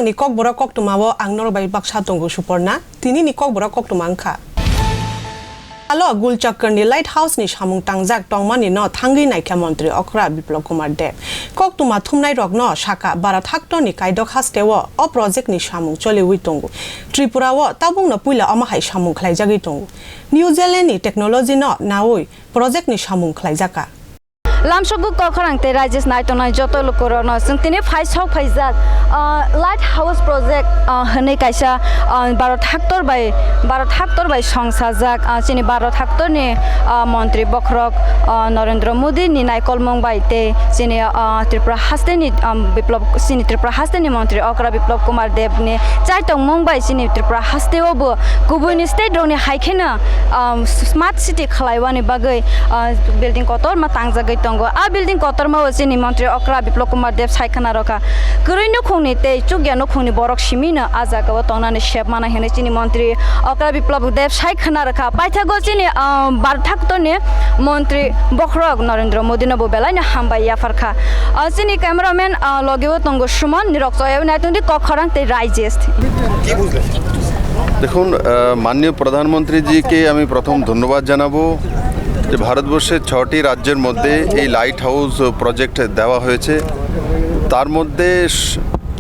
Khorang ni Kokborok Koktwma wo ang norbai baksa tongo Suparna tini ni Kokborok Koktwma angkha alo gulchakar ni lighthouse ni samung tangjak tongmani no thangi naikha mantri okra biplop kumar deb Koktwma thumnai rok no saka barat hakto ni kaidok hastewo o project ni samung chole wi tongo Tripura wo tabung no puila amahai samung khlaijagi tongo New Zealand ni technology no nawoi project ni samung khlaijaka Lamshogu Kok Khorang te Rajesh Naitona joto lokoro no sungtini phaisok phaijak lighthouse project hene kaisa Bharat Haktor bai songsajak chini Bharat Haktor ni mantri Kokborok Narendra Modi ni naikolmong bai te chini Tripura haste ni biplop chini Tripura haste ni mantri Okra Biplop Kumar Deb ni chaitong mong bai chini Tripura haste obo kubuni state roni haikhena smart city khlaiwani bagai building Kokborok tangjagai a building Kokborok chini mantri Okra Biplop Kumar Deb saikhana roka kuroino khungni te chugya khungni borok simina ajaga wa tongnani shep mana hene chini mantri Okra Biplop Deb saikhana roka paithago chini Bharat Haktor ni mantri Kokborok Narendra Modi no belai na hambai yafarkha chini cameraman logewo tongo suman niroksoyew naitundi Kok Khorang te Rajesh দেখুন মাননীয় প্রধানমন্ত্রী GK আমি প্রথম ধন্যবাদ জানাবো যে ভারতবর্ষের 6টি রাজ্যের মধ্যে এই লাইট হাউস প্রজেক্ট দেওয়া হয়েছে তার মধ্যে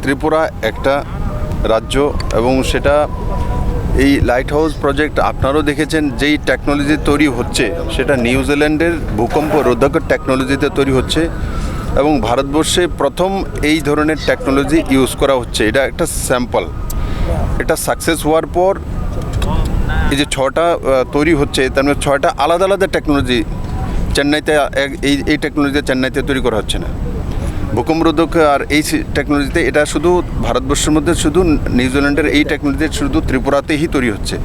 ত্রিপুরা একটা রাজ্য এবং সেটা এই লাইট হাউস প্রজেক্ট আপনারাও দেখেছেন যেই টেকনোলজি তৈরি হচ্ছে সেটা নিউজিল্যান্ডের ভূকম্প রোধক টেকনোলজিতে তৈরি হচ্ছে এবং ভারতবর্ষে প্রথম এই ধরনের টেকনোলজি ইউজ করা হচ্ছে এটা একটা স্যাম্পল এটা সাকসেস হওয়ার পর এই যে 6টা তৈরি হচ্ছে তার মধ্যে 6টা আলাদা আলাদা টেকনোলজি চেন্নাইতে এই টেকনোলজি চেন্নাইতে তৈরি করা হচ্ছে না ভূকম্পরোধক আর এই টেকনোলজিতে এটা শুধু ভারতবর্ষের মধ্যে শুধু নিউজিল্যান্ডের এই টেকনোলজি শুধু ত্রিপুরাতেই তৈরি হচ্ছে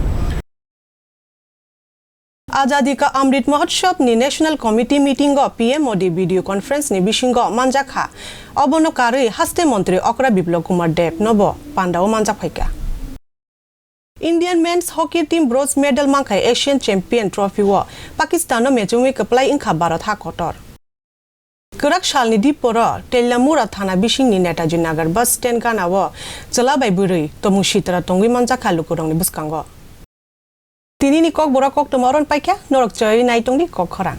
Azadi ka Amrit Mahotsav ni National Committee meeting go PM Modi video conference ni bisingo manjakha obono kari haste mantri Okra Biplop Kumar Deb nobo pandao manjak phaika Indian men's hockey team bronze medal mangkai Asian Champion Trophy wo Pakistan no mechungwi kaplai ingkha Bharat Hakotor Kurak shalni diporo Tellamura thana bising ni Netaji Nagar bus stand kana wo chalabai burui tomung shitra tongwi manjakha lukurong ni buskango Tini ni Kokborok Koktwma ron paikya norok choi nai tongdi Kok Khorang